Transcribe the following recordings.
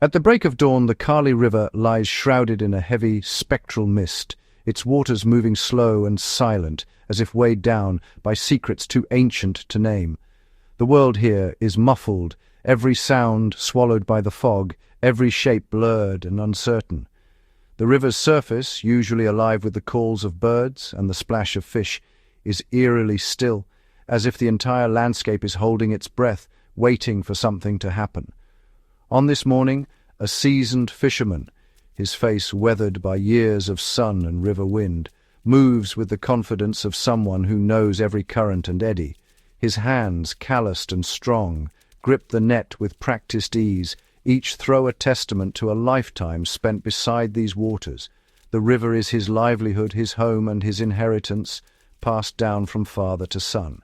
At the break of dawn, the Kali River lies shrouded in a heavy, spectral mist, its waters moving slow and silent, as if weighed down by secrets too ancient to name. The world here is muffled, every sound swallowed by the fog, every shape blurred and uncertain. The river's surface, usually alive with the calls of birds and the splash of fish, is eerily still, as if the entire landscape is holding its breath, waiting for something to happen. On this morning, a seasoned fisherman, his face weathered by years of sun and river wind, moves with the confidence of someone who knows every current and eddy. His hands, calloused and strong, grip the net with practiced ease, each throw a testament to a lifetime spent beside these waters. The river is his livelihood, his home, and his inheritance, passed down from father to son.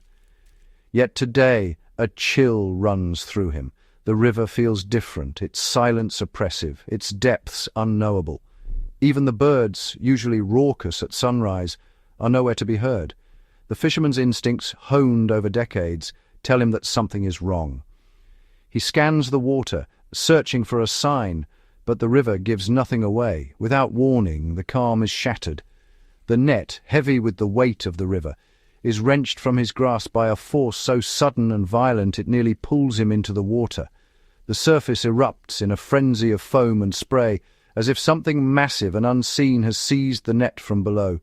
Yet today a chill runs through him. The river feels different, its silence oppressive, its depths unknowable. Even the birds, usually raucous at sunrise, are nowhere to be heard. The fisherman's instincts, honed over decades, tell him that something is wrong. He scans the water, searching for a sign, but the river gives nothing away. Without warning, the calm is shattered. The net, heavy with the weight of the river, is wrenched from his grasp by a force so sudden and violent it nearly pulls him into the water. The surface erupts in a frenzy of foam and spray, as if something massive and unseen has seized the net from below.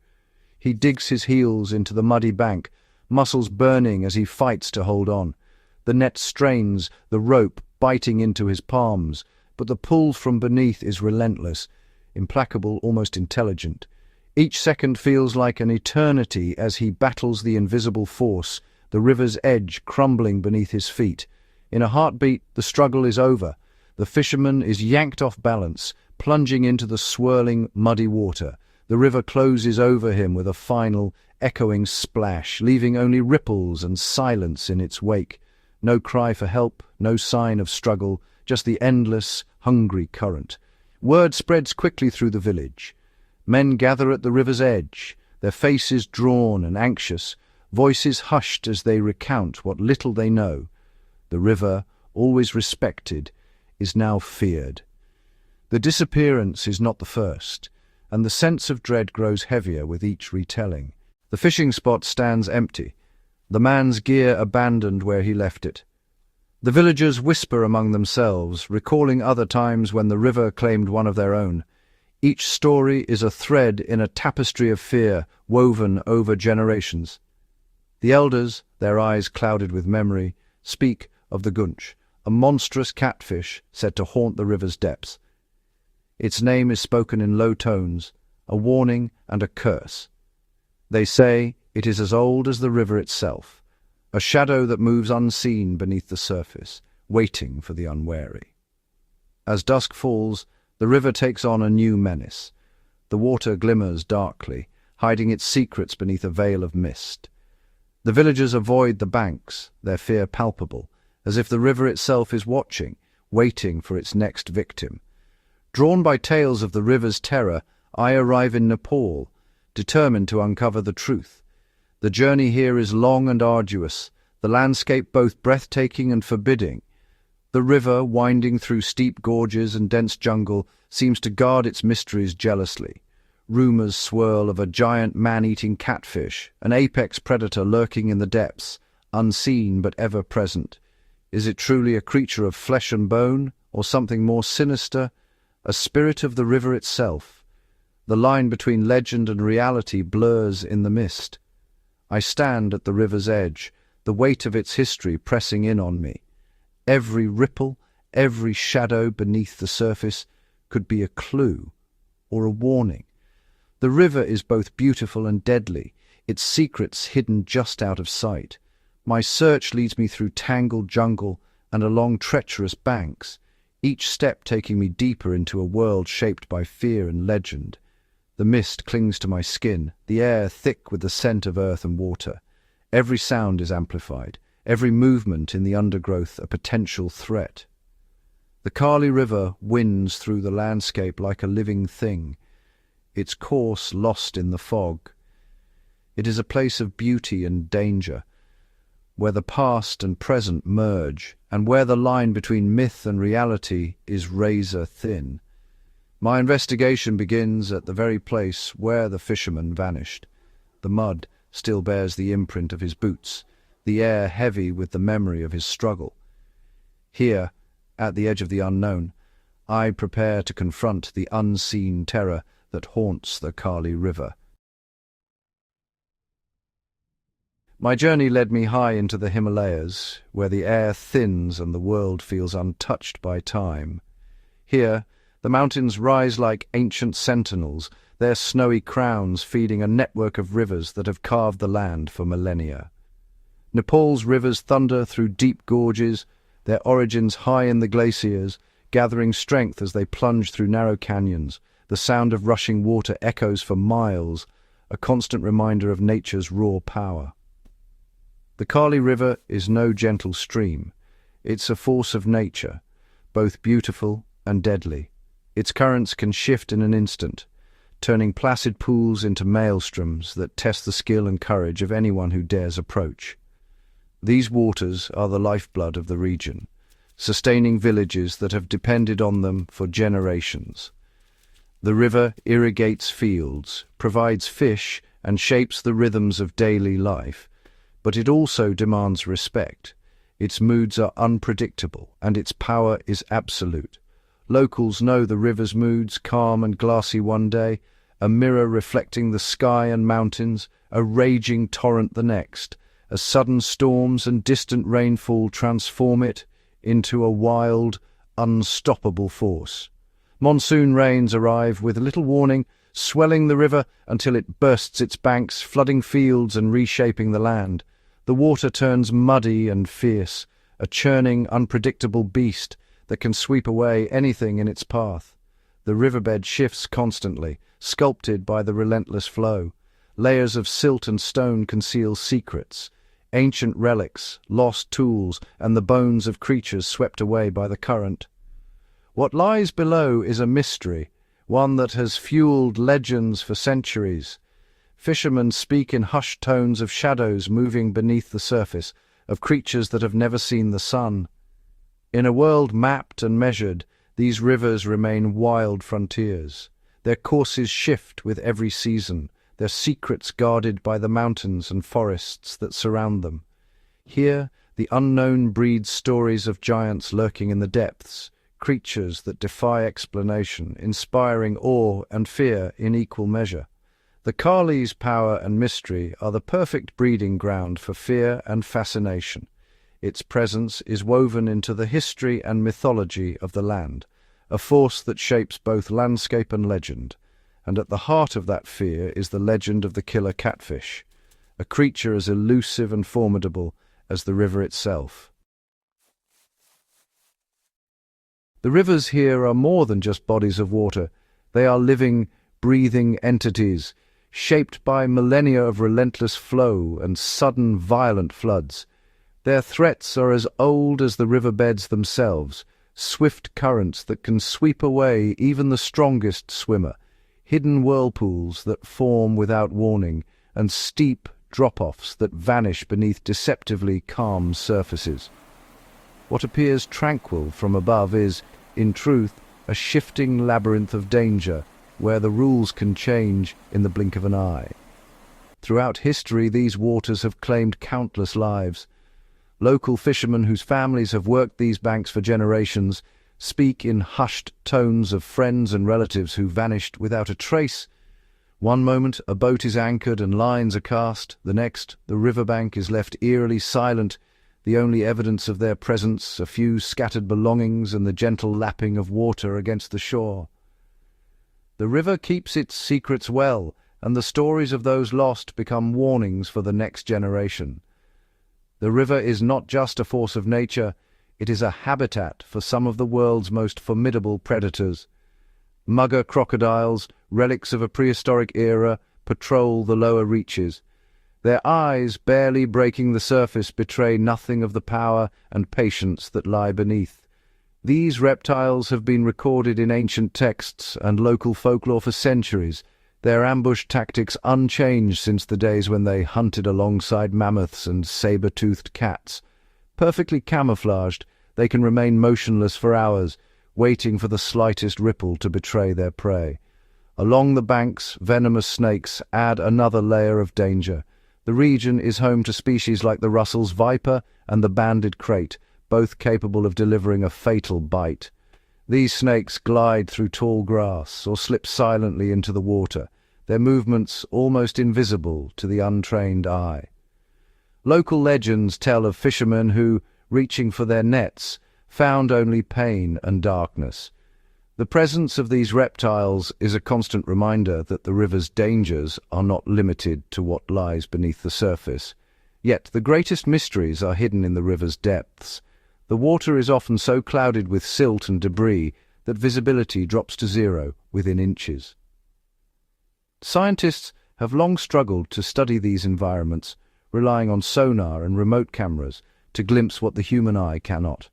He digs his heels into the muddy bank, muscles burning as he fights to hold on. The net strains, the rope biting into his palms, but the pull from beneath is relentless, implacable, almost intelligent. Each second feels like an eternity as he battles the invisible force, the river's edge crumbling beneath his feet. In a heartbeat, the struggle is over. The fisherman is yanked off balance, plunging into the swirling, muddy water. The river closes over him with a final, echoing splash, leaving only ripples and silence in its wake. No cry for help, no sign of struggle, just the endless, hungry current. Word spreads quickly through the village. Men gather at the river's edge, their faces drawn and anxious, voices hushed as they recount what little they know. The river, always respected, is now feared. The disappearance is not the first, and the sense of dread grows heavier with each retelling. The fishing spot stands empty, the man's gear abandoned where he left it. The villagers whisper among themselves, recalling other times when the river claimed one of their own. Each story is a thread in a tapestry of fear woven over generations. The elders, their eyes clouded with memory, speak of the Goonch, a monstrous catfish said to haunt the river's depths. Its name is spoken in low tones, a warning and a curse. They say it is as old as the river itself, a shadow that moves unseen beneath the surface, waiting for the unwary. As dusk falls, the river takes on a new menace. The water glimmers darkly, hiding its secrets beneath a veil of mist. The villagers avoid the banks, their fear palpable, as if the river itself is watching, waiting for its next victim. Drawn by tales of the river's terror, I arrive in Nepal, determined to uncover the truth. The journey here is long and arduous, the landscape both breathtaking and forbidding. The river, winding through steep gorges and dense jungle, seems to guard its mysteries jealously. Rumors swirl of a giant man-eating catfish, an apex predator lurking in the depths, unseen but ever present. Is it truly a creature of flesh and bone, or something more sinister, a spirit of the river itself? The line between legend and reality blurs in the mist. I stand at the river's edge, the weight of its history pressing in on me. Every ripple, every shadow beneath the surface could be a clue or a warning. The river is both beautiful and deadly, its secrets hidden just out of sight. My search leads me through tangled jungle and along treacherous banks, each step taking me deeper into a world shaped by fear and legend. The mist clings to my skin, the air thick with the scent of earth and water. Every sound is amplified, every movement in the undergrowth a potential threat. The Kali River winds through the landscape like a living thing, its course lost in the fog. It is a place of beauty and danger, where the past and present merge, and where the line between myth and reality is razor thin. My investigation begins at the very place where the fisherman vanished. The mud still bears the imprint of his boots, the air heavy with the memory of his struggle. Here, at the edge of the unknown, I prepare to confront the unseen terror that haunts the Kali River. My journey led me high into the Himalayas, where the air thins and the world feels untouched by time. Here, the mountains rise like ancient sentinels, their snowy crowns feeding a network of rivers that have carved the land for millennia. Nepal's rivers thunder through deep gorges, their origins high in the glaciers, gathering strength as they plunge through narrow canyons. The sound of rushing water echoes for miles, a constant reminder of nature's raw power. The Kali River is no gentle stream. It's a force of nature, both beautiful and deadly. Its currents can shift in an instant, turning placid pools into maelstroms that test the skill and courage of anyone who dares approach. These waters are the lifeblood of the region, sustaining villages that have depended on them for generations. The river irrigates fields, provides fish, and shapes the rhythms of daily life, but it also demands respect. Its moods are unpredictable, and its power is absolute. Locals know the river's moods, calm and glassy one day, a mirror reflecting the sky and mountains, a raging torrent the next, as sudden storms and distant rainfall transform it into a wild, unstoppable force. Monsoon rains arrive with little warning, swelling the river until it bursts its banks, flooding fields and reshaping the land. The water turns muddy and fierce, a churning, unpredictable beast that can sweep away anything in its path. The riverbed shifts constantly, sculpted by the relentless flow. Layers of silt and stone conceal secrets, ancient relics, lost tools, and the bones of creatures swept away by the current. What lies below is a mystery, one that has fueled legends for centuries. Fishermen speak in hushed tones of shadows moving beneath the surface, of creatures that have never seen the sun. In a world mapped and measured, these rivers remain wild frontiers. Their courses shift with every season, their secrets guarded by the mountains and forests that surround them. Here, the unknown breeds stories of giants lurking in the depths, creatures that defy explanation, inspiring awe and fear in equal measure. The Kali's power and mystery are the perfect breeding ground for fear and fascination. Its presence is woven into the history and mythology of the land, a force that shapes both landscape and legend. And at the heart of that fear is the legend of the Killer Catfish, a creature as elusive and formidable as the river itself. The rivers here are more than just bodies of water. They are living, breathing entities, shaped by millennia of relentless flow and sudden, violent floods. Their threats are as old as the riverbeds themselves, swift currents that can sweep away even the strongest swimmer, hidden whirlpools that form without warning, and steep drop-offs that vanish beneath deceptively calm surfaces. What appears tranquil from above is, in truth, a shifting labyrinth of danger, where the rules can change in the blink of an eye. Throughout history, these waters have claimed countless lives. Local fishermen whose families have worked these banks for generations speak in hushed tones of friends and relatives who vanished without a trace. One moment, a boat is anchored and lines are cast. The next, the riverbank is left eerily silent, the only evidence of their presence a few scattered belongings and the gentle lapping of water against the shore. The river keeps its secrets well, and the stories of those lost become warnings for the next generation. The river is not just a force of nature, it is a habitat for some of the world's most formidable predators. Mugger crocodiles, relics of a prehistoric era, patrol the lower reaches. Their eyes, barely breaking the surface, betray nothing of the power and patience that lie beneath. These reptiles have been recorded in ancient texts and local folklore for centuries, their ambush tactics unchanged since the days when they hunted alongside mammoths and saber-toothed cats. Perfectly camouflaged, they can remain motionless for hours, waiting for the slightest ripple to betray their prey. Along the banks, venomous snakes add another layer of danger. The region is home to species like the Russell's viper and the banded crate, both capable of delivering a fatal bite. These snakes glide through tall grass or slip silently into the water, their movements almost invisible to the untrained eye. Local legends tell of fishermen who, reaching for their nets, found only pain and darkness. The presence of these reptiles is a constant reminder that the river's dangers are not limited to what lies beneath the surface. Yet the greatest mysteries are hidden in the river's depths. The water is often so clouded with silt and debris that visibility drops to zero within inches. Scientists have long struggled to study these environments, relying on sonar and remote cameras to glimpse what the human eye cannot.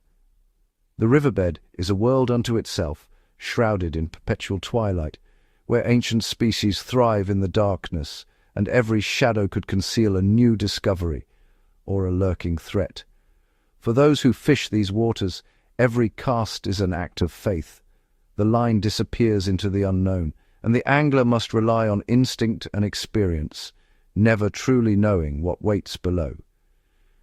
The riverbed is a world unto itself, shrouded in perpetual twilight, where ancient species thrive in the darkness, and every shadow could conceal a new discovery or a lurking threat. For those who fish these waters, every cast is an act of faith. The line disappears into the unknown, and the angler must rely on instinct and experience, never truly knowing what waits below.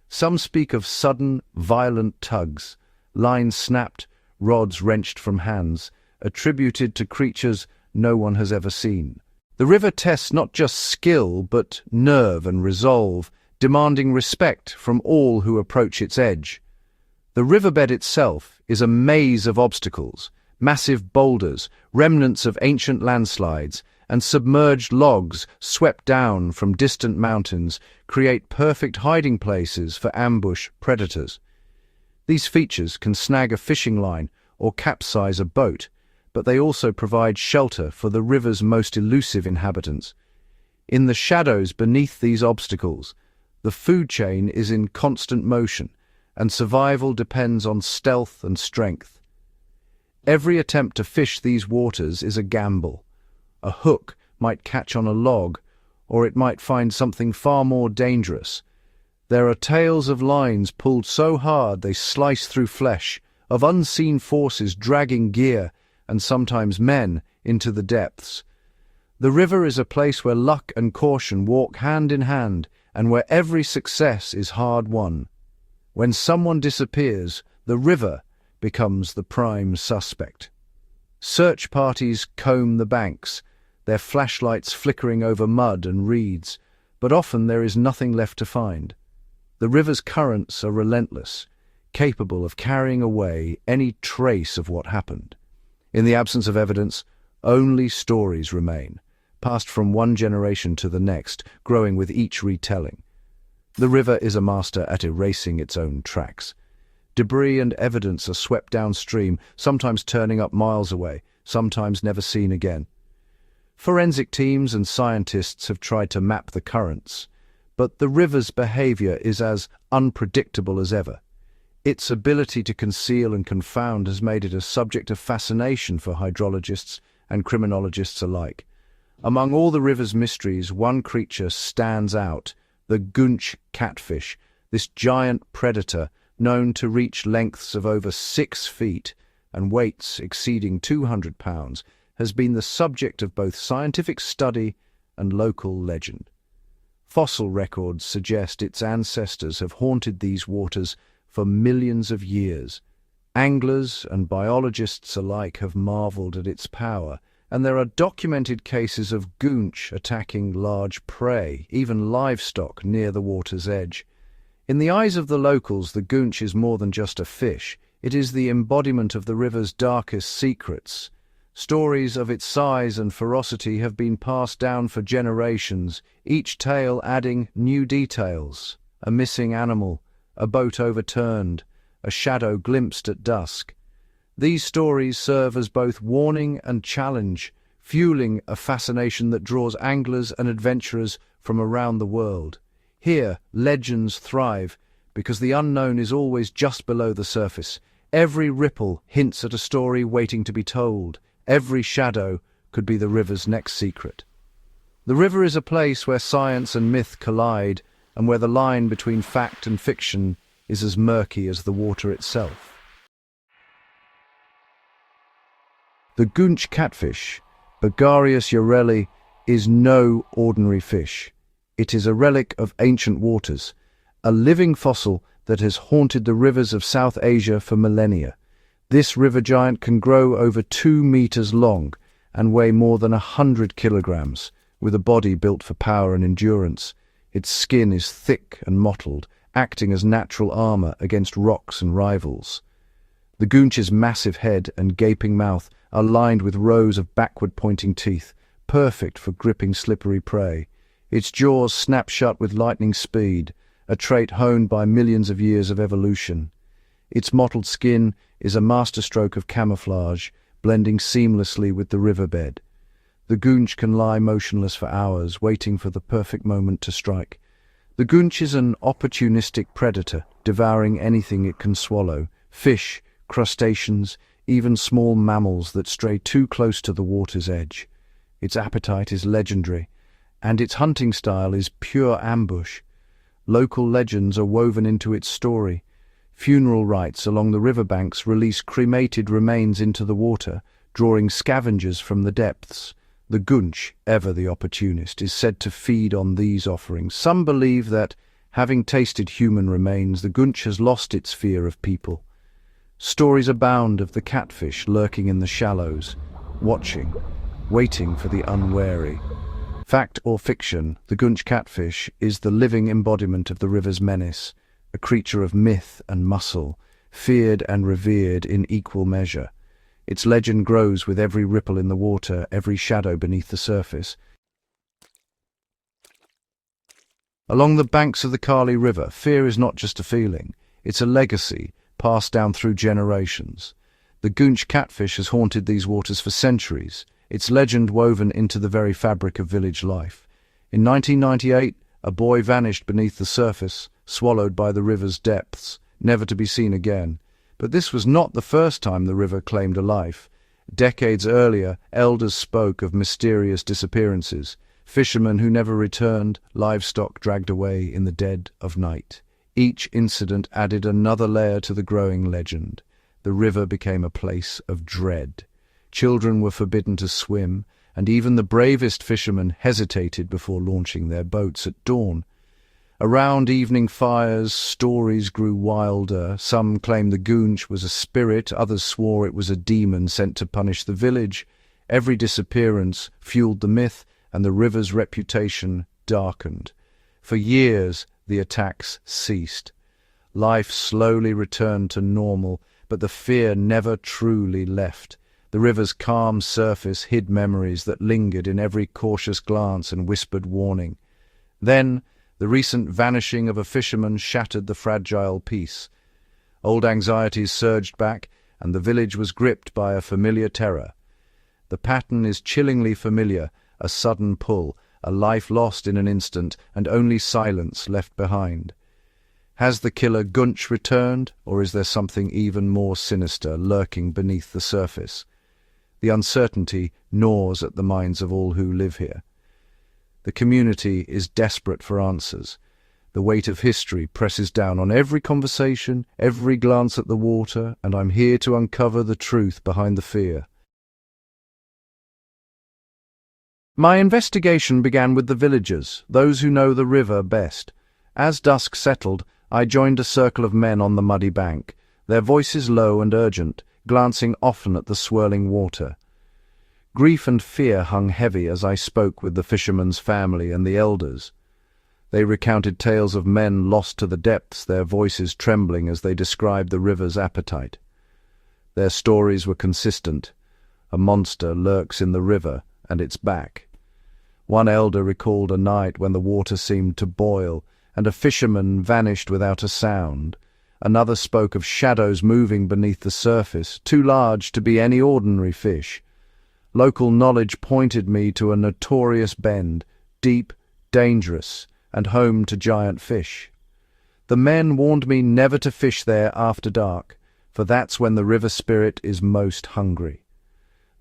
Some speak of sudden, violent tugs, lines snapped, rods wrenched from hands, attributed to creatures no one has ever seen. The river tests not just skill, but nerve and resolve, demanding respect from all who approach its edge. The riverbed itself is a maze of obstacles, massive boulders, remnants of ancient landslides, and submerged logs swept down from distant mountains create perfect hiding places for ambush predators. These features can snag a fishing line or capsize a boat, but they also provide shelter for the river's most elusive inhabitants. In the shadows beneath these obstacles, the food chain is in constant motion, and survival depends on stealth and strength. Every attempt to fish these waters is a gamble. A hook might catch on a log, or it might find something far more dangerous. There are tales of lines pulled so hard they slice through flesh, of unseen forces dragging gear, and sometimes men, into the depths. The river is a place where luck and caution walk hand in hand, and where every success is hard-won. When someone disappears, the river becomes the prime suspect. Search parties comb the banks, their flashlights flickering over mud and reeds, but often there is nothing left to find. The river's currents are relentless, capable of carrying away any trace of what happened. In the absence of evidence, only stories remain, passed from one generation to the next, growing with each retelling. The river is a master at erasing its own tracks. Debris and evidence are swept downstream, sometimes turning up miles away, sometimes never seen again. Forensic teams and scientists have tried to map the currents, but the river's behavior is as unpredictable as ever. Its ability to conceal and confound has made it a subject of fascination for hydrologists and criminologists alike. Among all the river's mysteries, one creature stands out: the Goonch catfish, this giant predator known to reach lengths of over 6 feet and weights exceeding 200 pounds, has been the subject of both scientific study and local legend. Fossil records suggest its ancestors have haunted these waters for millions of years. Anglers and biologists alike have marveled at its power, and there are documented cases of goonch attacking large prey, even livestock, near the water's edge. In the eyes of the locals, the goonch is more than just a fish. It is the embodiment of the river's darkest secrets. Stories of its size and ferocity have been passed down for generations, each tale adding new details: a missing animal, a boat overturned, a shadow glimpsed at dusk. These stories serve as both warning and challenge, fueling a fascination that draws anglers and adventurers from around the world. Here, legends thrive because the unknown is always just below the surface. Every ripple hints at a story waiting to be told. Every shadow could be the river's next secret. The river is a place where science and myth collide, and where the line between fact and fiction is as murky as the water itself. The Goonch catfish, Bagarius ureli, is no ordinary fish. It is a relic of ancient waters, a living fossil that has haunted the rivers of South Asia for millennia. This river giant can grow over 2 meters long and weigh more than 100 kilograms, with a body built for power and endurance. Its skin is thick and mottled, acting as natural armor against rocks and rivals. The Goonch's massive head and gaping mouth are lined with rows of backward-pointing teeth, perfect for gripping slippery prey. Its jaws snap shut with lightning speed, a trait honed by millions of years of evolution. Its mottled skin is a masterstroke of camouflage, blending seamlessly with the riverbed. The Goonch can lie motionless for hours, waiting for the perfect moment to strike. The Goonch is an opportunistic predator, devouring anything it can swallow: fish, crustaceans, even small mammals that stray too close to the water's edge. Its appetite is legendary, and its hunting style is pure ambush. Local legends are woven into its story. Funeral rites along the riverbanks release cremated remains into the water, drawing scavengers from the depths. The Goonch, ever the opportunist, is said to feed on these offerings. Some believe that, having tasted human remains, the Goonch has lost its fear of people. Stories abound of the catfish lurking in the shallows, watching, waiting for the unwary. Fact or fiction, the Goonch catfish is the living embodiment of the river's menace, a creature of myth and muscle, feared and revered in equal measure. Its legend grows with every ripple in the water, every shadow beneath the surface. Along the banks of the Kali River, fear is not just a feeling, it's a legacy passed down through generations. The Goonch catfish has haunted these waters for centuries, its legend woven into the very fabric of village life. In 1998, a boy vanished beneath the surface, swallowed by the river's depths, never to be seen again. But this was not the first time the river claimed a life. Decades earlier, elders spoke of mysterious disappearances, fishermen who never returned, livestock dragged away in the dead of night. Each incident added another layer to the growing legend. The river became a place of dread. Children were forbidden to swim, and even the bravest fishermen hesitated before launching their boats at dawn. Around evening fires, stories grew wilder. Some claimed the Goonch was a spirit, others swore it was a demon sent to punish the village. Every disappearance fueled the myth, and the river's reputation darkened. For years, the attacks ceased. Life slowly returned to normal, but the fear never truly left. The river's calm surface hid memories that lingered in every cautious glance and whispered warning. Then, the recent vanishing of a fisherman shattered the fragile peace. Old anxieties surged back, and the village was gripped by a familiar terror. The pattern is chillingly familiar: a sudden pull, a life lost in an instant, and only silence left behind. Has the killer Goonch returned, or is there something even more sinister lurking beneath the surface? The uncertainty gnaws at the minds of all who live here. The community is desperate for answers. The weight of history presses down on every conversation, every glance at the water, and I'm here to uncover the truth behind the fear. My investigation began with the villagers, those who know the river best. As dusk settled, I joined a circle of men on the muddy bank, their voices low and urgent, glancing often at the swirling water. Grief and fear hung heavy as I spoke with the fisherman's family and the elders. They recounted tales of men lost to the depths, their voices trembling as they described the river's appetite. Their stories were consistent. A monster lurks in the river, and it's back. One elder recalled a night when the water seemed to boil, and a fisherman vanished without a sound. Another spoke of shadows moving beneath the surface, too large to be any ordinary fish. Local knowledge pointed me to a notorious bend, deep, dangerous, and home to giant fish. The men warned me never to fish there after dark, for that's when the river spirit is most hungry.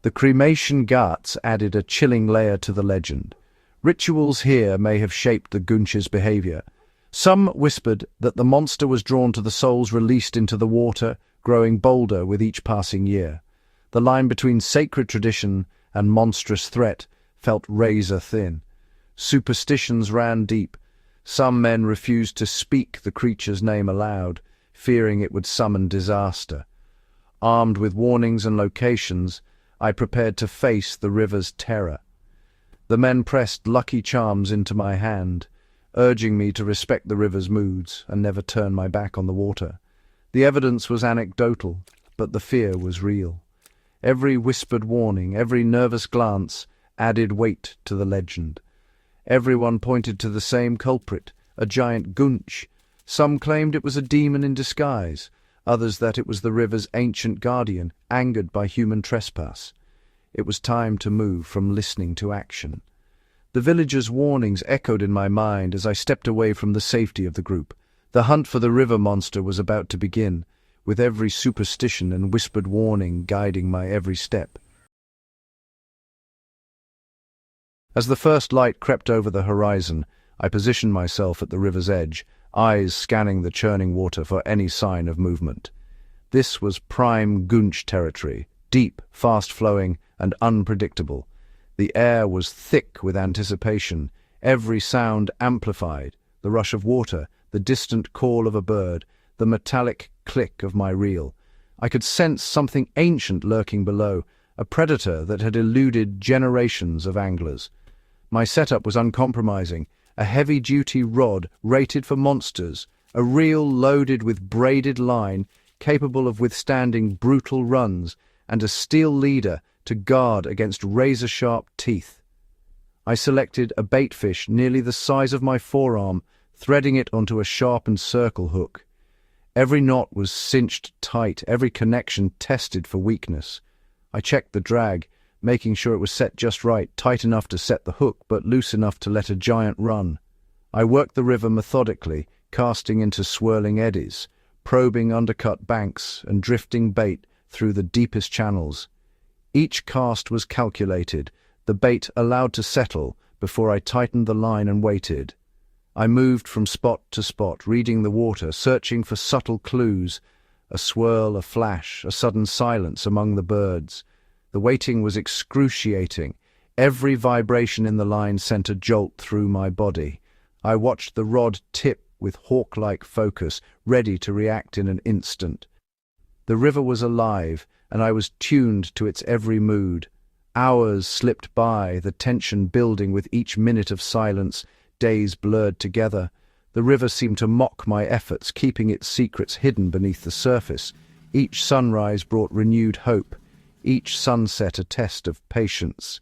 The cremation ghats added a chilling layer to the legend. Rituals here may have shaped the Goonch's behavior. Some whispered that the monster was drawn to the souls released into the water, growing bolder with each passing year. The line between sacred tradition and monstrous threat felt razor-thin. Superstitions ran deep. Some men refused to speak the creature's name aloud, fearing it would summon disaster. Armed with warnings and locations, I prepared to face the river's terror. The men pressed lucky charms into my hand, urging me to respect the river's moods and never turn my back on the water. The evidence was anecdotal, but the fear was real. Every whispered warning, every nervous glance added weight to the legend. Everyone pointed to the same culprit, a giant Goonch. Some claimed it was a demon in disguise, others that it was the river's ancient guardian, angered by human trespass. It was time to move from listening to action. The villagers' warnings echoed in my mind as I stepped away from the safety of the group. The hunt for the river monster was about to begin, with every superstition and whispered warning guiding my every step. As the first light crept over the horizon, I positioned myself at the river's edge, eyes scanning the churning water for any sign of movement. This was prime Goonch territory, deep, fast-flowing, and unpredictable. The air was thick with anticipation, every sound amplified, the rush of water, the distant call of a bird, the metallic click of my reel. I could sense something ancient lurking below, a predator that had eluded generations of anglers. My setup was uncompromising, a heavy-duty rod rated for monsters, a reel loaded with braided line capable of withstanding brutal runs, and a steel leader to guard against razor-sharp teeth. I selected a baitfish nearly the size of my forearm, threading it onto a sharpened circle hook. Every knot was cinched tight, every connection tested for weakness. I checked the drag, making sure it was set just right, tight enough to set the hook, but loose enough to let a giant run. I worked the river methodically, casting into swirling eddies, probing undercut banks and drifting bait through the deepest channels. Each cast was calculated, the bait allowed to settle before I tightened the line and waited. I moved from spot to spot, reading the water, searching for subtle clues, a swirl, a flash, a sudden silence among the birds. The waiting was excruciating. Every vibration in the line sent a jolt through my body. I watched the rod tip with hawk-like focus, ready to react in an instant. The river was alive, and I was tuned to its every mood. Hours slipped by, the tension building with each minute of silence, days blurred together. The river seemed to mock my efforts, keeping its secrets hidden beneath the surface. Each sunrise brought renewed hope, each sunset a test of patience.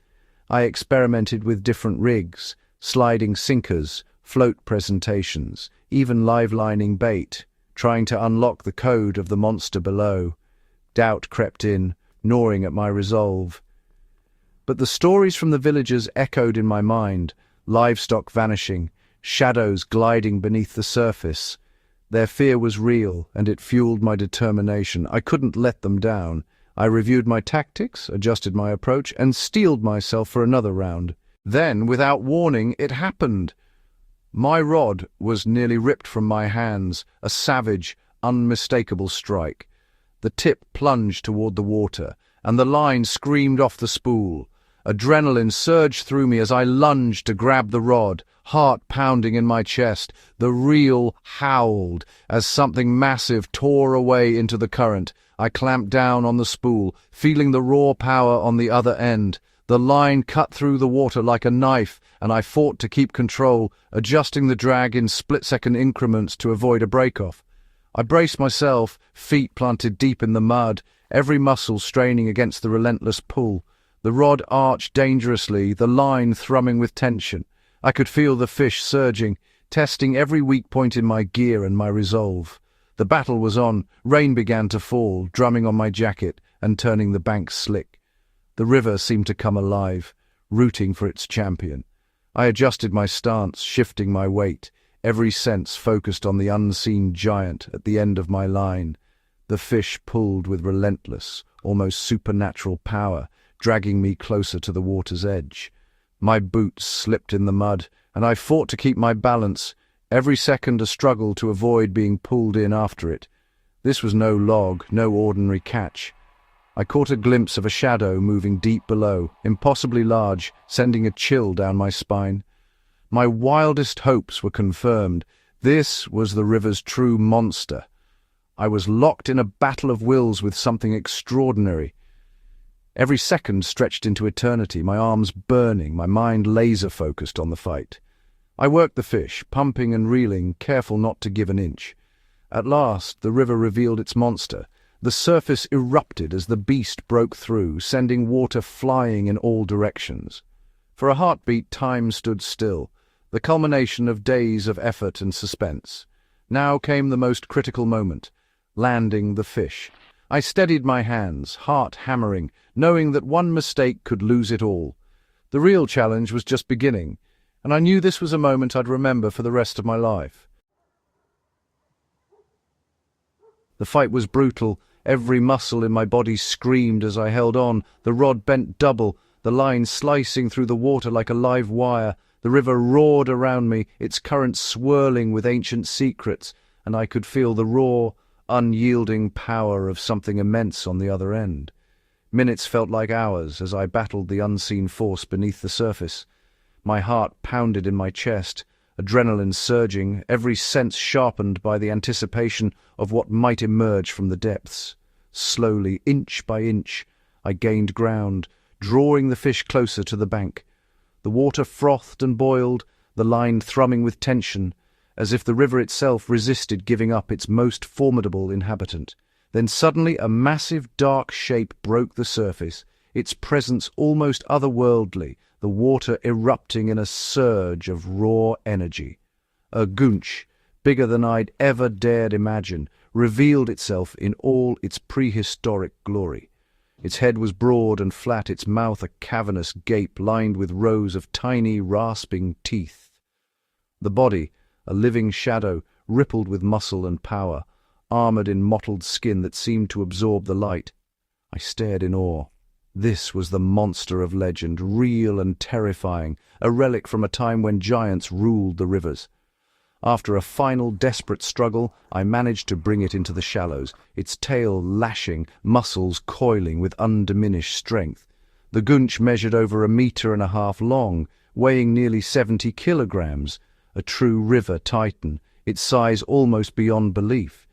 I experimented with different rigs, sliding sinkers, float presentations, even live-lining bait, trying to unlock the code of the monster below. Doubt crept in, gnawing at my resolve. But the stories from the villagers echoed in my mind, livestock vanishing, shadows gliding beneath the surface. Their fear was real, and it fueled my determination. I couldn't let them down. I reviewed my tactics, adjusted my approach, and steeled myself for another round. Then, without warning, it happened. My rod was nearly ripped from my hands, a savage, unmistakable strike. The tip plunged toward the water, and the line screamed off the spool. Adrenaline surged through me as I lunged to grab the rod, heart pounding in my chest. The reel howled as something massive tore away into the current. I clamped down on the spool, feeling the raw power on the other end. The line cut through the water like a knife, and I fought to keep control, adjusting the drag in split-second increments to avoid a break-off. I braced myself, feet planted deep in the mud, every muscle straining against the relentless pull. The rod arched dangerously, the line thrumming with tension. I could feel the fish surging, testing every weak point in my gear and my resolve. The battle was on. Rain began to fall, drumming on my jacket and turning the banks slick. The river seemed to come alive, rooting for its champion. I adjusted my stance, shifting my weight, every sense focused on the unseen giant at the end of my line. The fish pulled with relentless, almost supernatural power, dragging me closer to the water's edge. My boots slipped in the mud, and I fought to keep my balance, every second a struggle to avoid being pulled in after it. This was no log, no ordinary catch. I caught a glimpse of a shadow moving deep below, impossibly large, sending a chill down my spine. My wildest hopes were confirmed. This was the river's true monster. I was locked in a battle of wills with something extraordinary. Every second stretched into eternity, my arms burning, my mind laser-focused on the fight. I worked the fish, pumping and reeling, careful not to give an inch. At last, the river revealed its monster. The surface erupted as the beast broke through, sending water flying in all directions. For a heartbeat, time stood still, the culmination of days of effort and suspense. Now came the most critical moment, landing the fish. I steadied my hands, heart hammering, knowing that one mistake could lose it all. The real challenge was just beginning, and I knew this was a moment I'd remember for the rest of my life. The fight was brutal. Every muscle in my body screamed as I held on, the rod bent double, the line slicing through the water like a live wire. The river roared around me, its current swirling with ancient secrets, and I could feel the raw, unyielding power of something immense on the other end. Minutes felt like hours as I battled the unseen force beneath the surface. My heart pounded in my chest, adrenaline surging, every sense sharpened by the anticipation of what might emerge from the depths. Slowly, inch by inch, I gained ground, drawing the fish closer to the bank. The water frothed and boiled, the line thrumming with tension, as if the river itself resisted giving up its most formidable inhabitant. Then suddenly a massive dark shape broke the surface, its presence almost otherworldly, the water erupting in a surge of raw energy. A goonch, bigger than I'd ever dared imagine, revealed itself in all its prehistoric glory. Its head was broad and flat, its mouth a cavernous gape lined with rows of tiny, rasping teeth. The body, a living shadow, rippled with muscle and power, armored in mottled skin that seemed to absorb the light. I stared in awe. This was the monster of legend, real and terrifying, a relic from a time when giants ruled the rivers. After a final desperate struggle, I managed to bring it into the shallows, its tail lashing, muscles coiling with undiminished strength. The goonch measured over 1.5 meters long, weighing nearly 70 kilograms, a true river titan, its size almost beyond belief.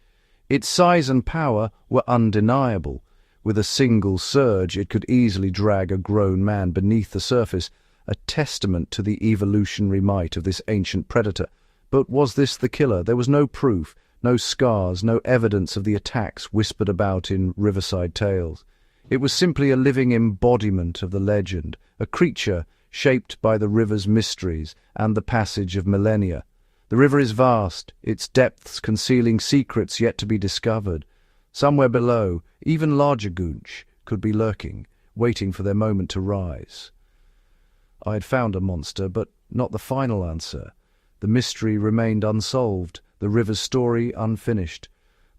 Its size and power were undeniable. With a single surge, it could easily drag a grown man beneath the surface, a testament to the evolutionary might of this ancient predator. But was this the killer? There was no proof, no scars, no evidence of the attacks whispered about in riverside tales. It was simply a living embodiment of the legend, a creature shaped by the river's mysteries and the passage of millennia. The river is vast, its depths concealing secrets yet to be discovered. Somewhere below, even larger goonch could be lurking, waiting for their moment to rise. I had found a monster, but not the final answer. The mystery remained unsolved, the river's story unfinished.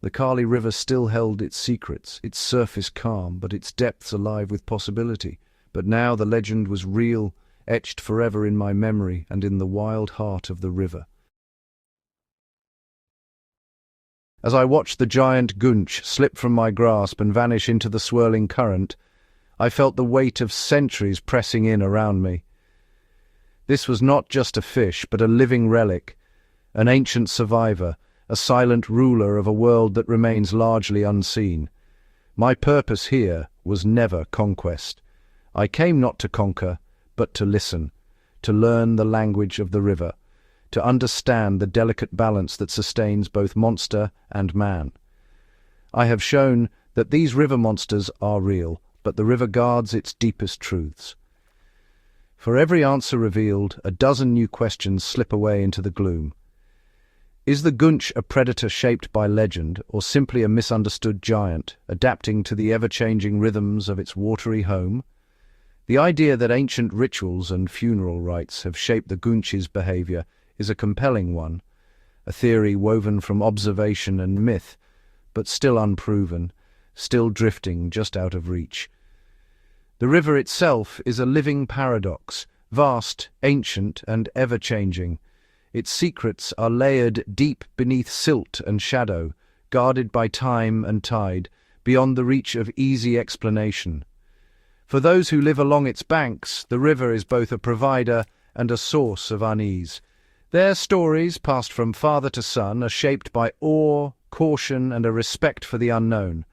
The Kali River still held its secrets, its surface calm, but its depths alive with possibility. But now the legend was real, etched forever in my memory and in the wild heart of the river. As I watched the giant goonch slip from my grasp and vanish into the swirling current, I felt the weight of centuries pressing in around me. This was not just a fish, but a living relic, an ancient survivor, a silent ruler of a world that remains largely unseen. My purpose here was never conquest. I came not to conquer, but to listen, to learn the language of the river, to understand the delicate balance that sustains both monster and man. I have shown that these river monsters are real, but the river guards its deepest truths. For every answer revealed, a dozen new questions slip away into the gloom. Is the goonch a predator shaped by legend, or simply a misunderstood giant, adapting to the ever-changing rhythms of its watery home? The idea that ancient rituals and funeral rites have shaped the goonch's behavior is a compelling one, a theory woven from observation and myth, but still unproven, still drifting just out of reach. The river itself is a living paradox, vast, ancient, and ever-changing. Its secrets are layered deep beneath silt and shadow, guarded by time and tide, beyond the reach of easy explanation. For those who live along its banks, the river is both a provider and a source of unease. Their stories, passed from father to son, are shaped by awe, caution, and a respect for the unknown.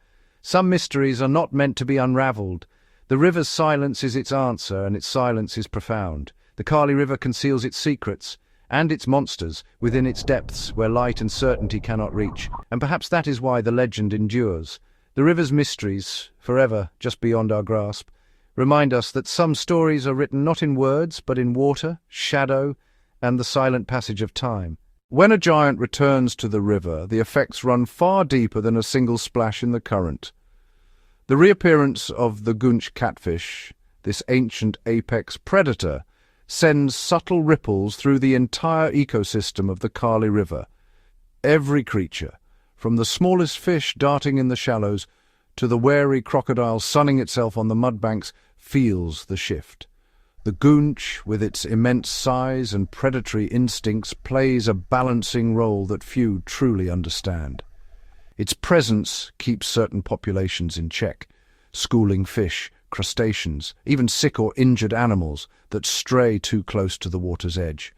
Some mysteries are not meant to be unravelled. The river's silence is its answer, and its silence is profound. The Kali River conceals its secrets and its monsters within its depths where light and certainty cannot reach, and perhaps that is why the legend endures. The river's mysteries, forever just beyond our grasp, remind us that some stories are written not in words, but in water, shadow, and the silent passage of time. When a giant returns to the river, the effects run far deeper than a single splash in the current. The reappearance of the Goonch catfish, this ancient apex predator, sends subtle ripples through the entire ecosystem of the Kali River. Every creature, from the smallest fish darting in the shallows to the wary crocodile sunning itself on the mudbanks, feels the shift. The Goonch, with its immense size and predatory instincts, plays a balancing role that few truly understand. Its presence keeps certain populations in check, schooling fish, crustaceans, even sick or injured animals that stray too close to the water's edge.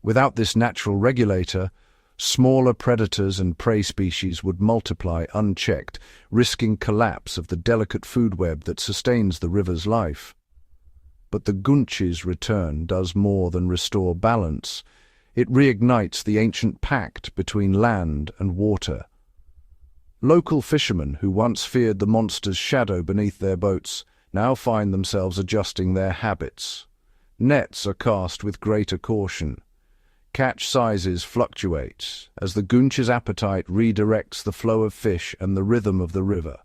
Without this natural regulator, smaller predators and prey species would multiply unchecked, risking collapse of the delicate food web that sustains the river's life. But the Goonch's return does more than restore balance. It reignites the ancient pact between land and water. Local fishermen who once feared the monster's shadow beneath their boats now find themselves adjusting their habits. Nets are cast with greater caution. Catch sizes fluctuate as the Goonch's appetite redirects the flow of fish and the rhythm of the river.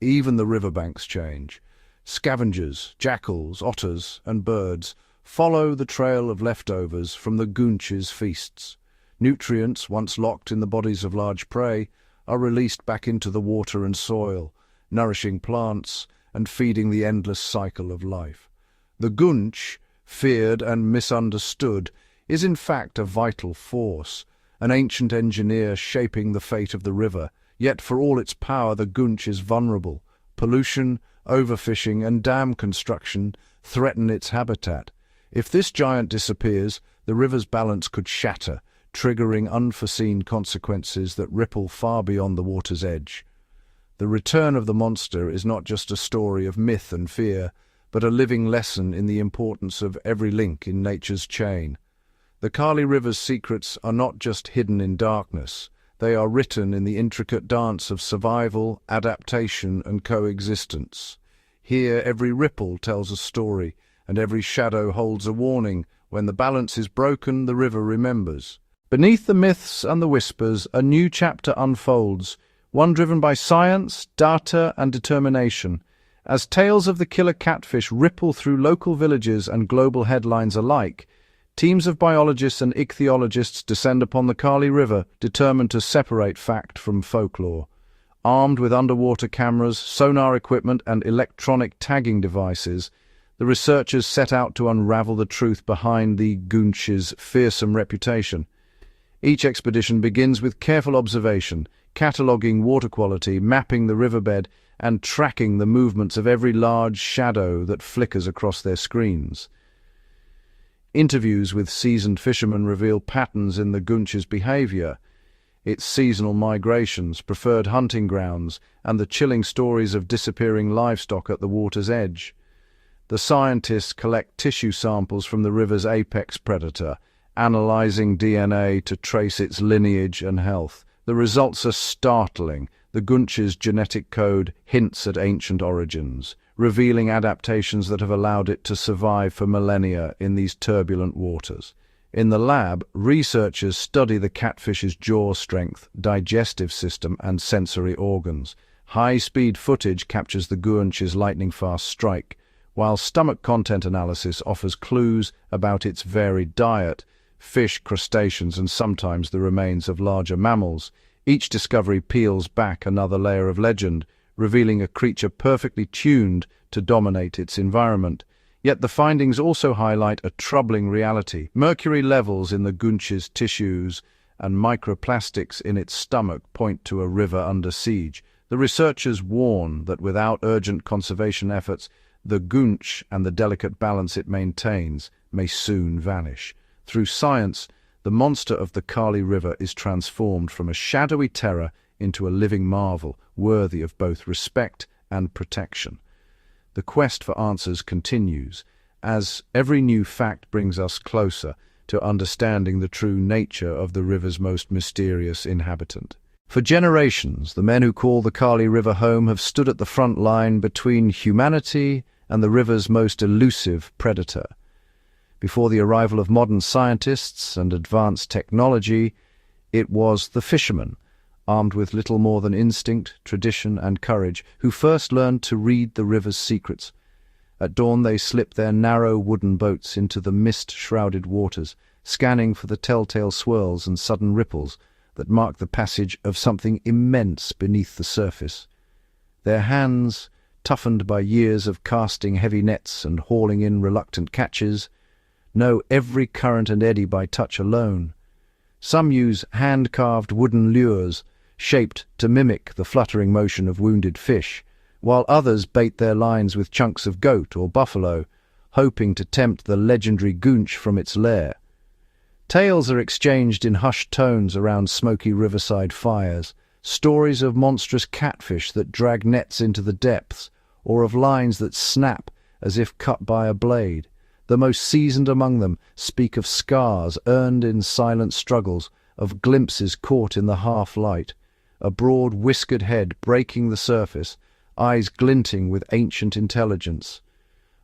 Even the riverbanks change. Scavengers, jackals, otters, and birds follow the trail of leftovers from the Goonch's feasts. Nutrients, once locked in the bodies of large prey, are released back into the water and soil, nourishing plants and feeding the endless cycle of life. The Goonch, feared and misunderstood, is in fact a vital force, an ancient engineer shaping the fate of the river. Yet for all its power, the Goonch is vulnerable. Pollution, overfishing, and dam construction threaten its habitat. If this giant disappears, the river's balance could shatter, triggering unforeseen consequences that ripple far beyond the water's edge. The return of the monster is not just a story of myth and fear, but a living lesson in the importance of every link in nature's chain. The Kali River's secrets are not just hidden in darkness. They are written in the intricate dance of survival, adaptation, and coexistence. Here, every ripple tells a story, and every shadow holds a warning. When the balance is broken, the river remembers. Beneath the myths and the whispers, a new chapter unfolds, one driven by science, data, and determination. As tales of the killer catfish ripple through local villages and global headlines alike, teams of biologists and ichthyologists descend upon the Kali River, determined to separate fact from folklore. Armed with underwater cameras, sonar equipment, and electronic tagging devices, the researchers set out to unravel the truth behind the Goonch's fearsome reputation. Each expedition begins with careful observation, cataloguing water quality, mapping the riverbed, and tracking the movements of every large shadow that flickers across their screens. Interviews with seasoned fishermen reveal patterns in the Goonch's behavior, its seasonal migrations, preferred hunting grounds, and the chilling stories of disappearing livestock at the water's edge. The scientists collect tissue samples from the river's apex predator, analyzing DNA to trace its lineage and health. The results are startling. The Goonch's genetic code hints at ancient origins, revealing adaptations that have allowed it to survive for millennia in these turbulent waters. In the lab, researchers study the catfish's jaw strength, digestive system, and sensory organs. High-speed footage captures the Goonch's lightning-fast strike, while stomach content analysis offers clues about its varied diet, fish, crustaceans, and sometimes the remains of larger mammals. Each discovery peels back another layer of legend, revealing a creature perfectly tuned to dominate its environment. Yet the findings also highlight a troubling reality. Mercury levels in the Goonch's tissues and microplastics in its stomach point to a river under siege. The researchers warn that without urgent conservation efforts, the Goonch and the delicate balance it maintains may soon vanish. Through science, the monster of the Kali River is transformed from a shadowy terror into a living marvel, worthy of both respect and protection. The quest for answers continues, as every new fact brings us closer to understanding the true nature of the river's most mysterious inhabitant. For generations, the men who call the Kali River home have stood at the front line between humanity and the river's most elusive predator. Before the arrival of modern scientists and advanced technology, it was the fisherman, armed with little more than instinct, tradition, and courage, who first learned to read the river's secrets. At dawn they slipped their narrow wooden boats into the mist-shrouded waters, scanning for the telltale swirls and sudden ripples that mark the passage of something immense beneath the surface. Their hands, toughened by years of casting heavy nets and hauling in reluctant catches, know every current and eddy by touch alone. Some use hand-carved wooden lures, shaped to mimic the fluttering motion of wounded fish, while others bait their lines with chunks of goat or buffalo, hoping to tempt the legendary Goonch from its lair. Tales are exchanged in hushed tones around smoky riverside fires, stories of monstrous catfish that drag nets into the depths, or of lines that snap as if cut by a blade. The most seasoned among them speak of scars earned in silent struggles, of glimpses caught in the half-light, a broad whiskered head breaking the surface, eyes glinting with ancient intelligence.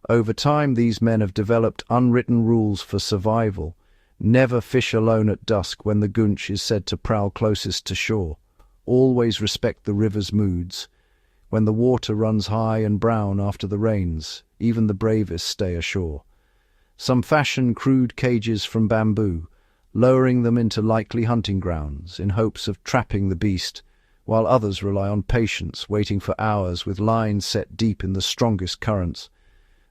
Over time, these men have developed unwritten rules for survival. Never fish alone at dusk when the Goonch is said to prowl closest to shore. Always respect the river's moods. When the water runs high and brown after the rains, even the bravest stay ashore. Some fashion crude cages from bamboo, lowering them into likely hunting grounds in hopes of trapping the beast, while others rely on patience, waiting for hours with lines set deep in the strongest currents.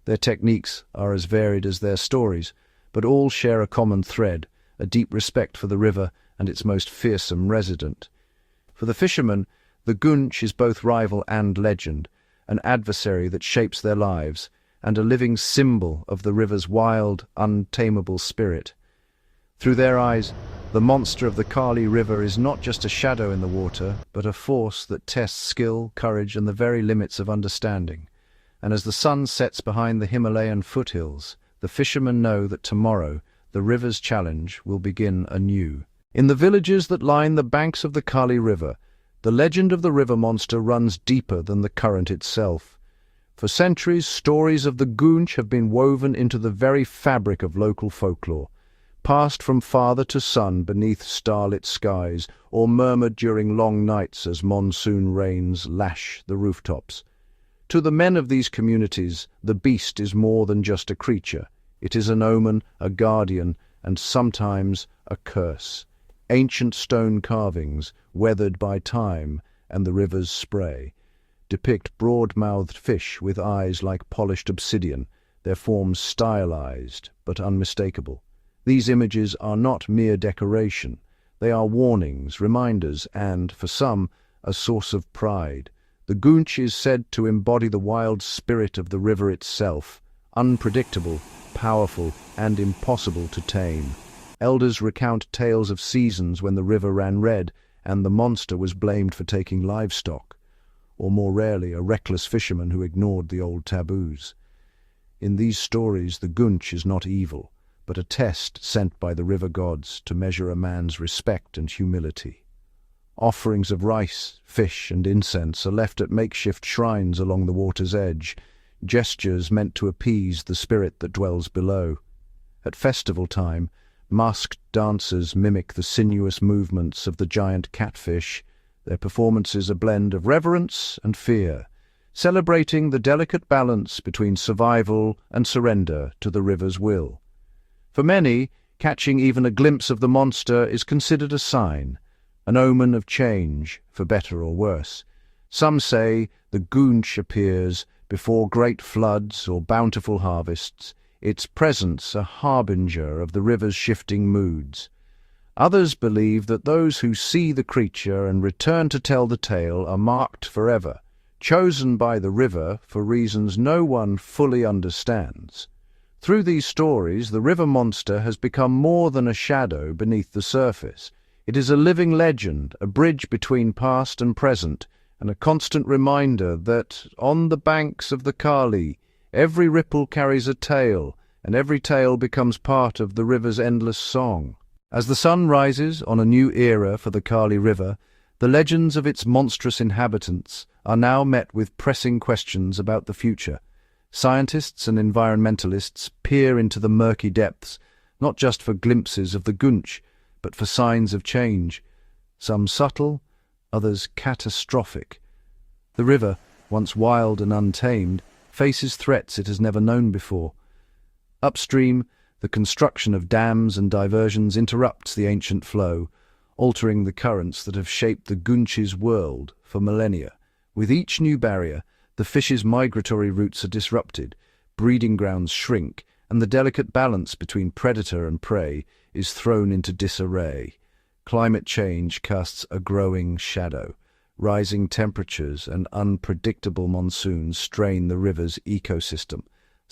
Their techniques are as varied as their stories, but all share a common thread, a deep respect for the river and its most fearsome resident. For the fishermen, the Goonch is both rival and legend, an adversary that shapes their lives, and a living symbol of the river's wild, untamable spirit. Through their eyes, the monster of the Kali River is not just a shadow in the water, but a force that tests skill, courage, and the very limits of understanding. And as the sun sets behind the Himalayan foothills, the fishermen know that tomorrow the river's challenge will begin anew. In the villages that line the banks of the Kali River, the legend of the river monster runs deeper than the current itself. For centuries, stories of the Goonch have been woven into the very fabric of local folklore, passed from father to son beneath starlit skies, or murmured during long nights as monsoon rains lash the rooftops. To the men of these communities, the beast is more than just a creature. It is an omen, a guardian, and sometimes a curse. Ancient stone carvings, weathered by time and the river's spray, depict broad-mouthed fish with eyes like polished obsidian, their forms stylized but unmistakable. These images are not mere decoration. They are warnings, reminders, and, for some, a source of pride. The Goonch is said to embody the wild spirit of the river itself, unpredictable, powerful, and impossible to tame. Elders recount tales of seasons when the river ran red and the monster was blamed for taking livestock, or more rarely a reckless fisherman who ignored the old taboos. In these stories, the Goonch is not evil, but a test sent by the river gods to measure a man's respect and humility. Offerings of rice, fish, and incense are left at makeshift shrines along the water's edge, gestures meant to appease the spirit that dwells below. At festival time, masked dancers mimic the sinuous movements of the giant catfish, their performances a blend of reverence and fear, celebrating the delicate balance between survival and surrender to the river's will. For many, catching even a glimpse of the monster is considered a sign, an omen of change, for better or worse. Some say the Goonch appears before great floods or bountiful harvests, its presence a harbinger of the river's shifting moods. Others believe that those who see the creature and return to tell the tale are marked forever, chosen by the river for reasons no one fully understands. Through these stories, the river monster has become more than a shadow beneath the surface. It is a living legend, a bridge between past and present, and a constant reminder that, on the banks of the Kali, every ripple carries a tale, and every tale becomes part of the river's endless song. As the sun rises on a new era for the Kali River, the legends of its monstrous inhabitants are now met with pressing questions about the future. Scientists and environmentalists peer into the murky depths, not just for glimpses of the Goonch, but for signs of change, some subtle, others catastrophic. The river, once wild and untamed, faces threats it has never known before. Upstream, the construction of dams and diversions interrupts the ancient flow, altering the currents that have shaped the Goonch's world for millennia. With each new barrier, the fish's migratory routes are disrupted, breeding grounds shrink, and the delicate balance between predator and prey is thrown into disarray. Climate change casts a growing shadow. Rising temperatures and unpredictable monsoons strain the river's ecosystem.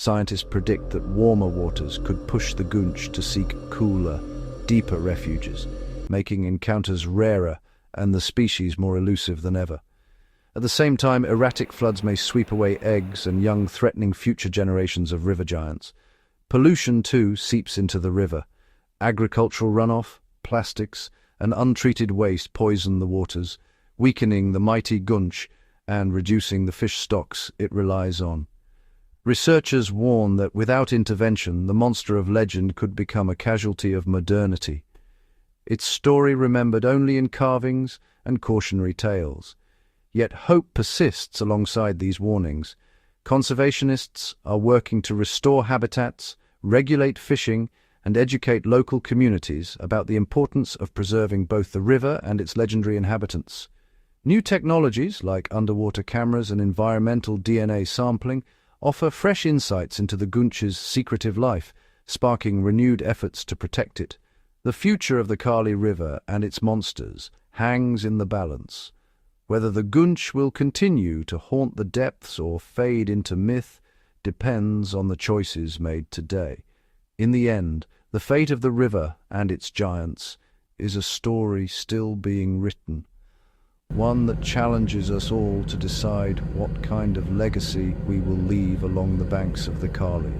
Scientists predict that warmer waters could push the Goonch to seek cooler, deeper refuges, making encounters rarer and the species more elusive than ever. At the same time, erratic floods may sweep away eggs and young, threatening future generations of river giants. Pollution, too, seeps into the river. Agricultural runoff, plastics, and untreated waste poison the waters, weakening the mighty Goonch and reducing the fish stocks it relies on. Researchers warn that without intervention, the monster of legend could become a casualty of modernity. Its story remembered only in carvings and cautionary tales. Yet hope persists alongside these warnings. Conservationists are working to restore habitats, regulate fishing, and educate local communities about the importance of preserving both the river and its legendary inhabitants. New technologies like underwater cameras and environmental DNA sampling offer fresh insights into the Goonch's secretive life, sparking renewed efforts to protect it. The future of the Kali River and its monsters hangs in the balance. Whether the Goonch will continue to haunt the depths or fade into myth depends on the choices made today. In the end, the fate of the river and its giants is a story still being written, one that challenges us all to decide what kind of legacy we will leave along the banks of the Kali.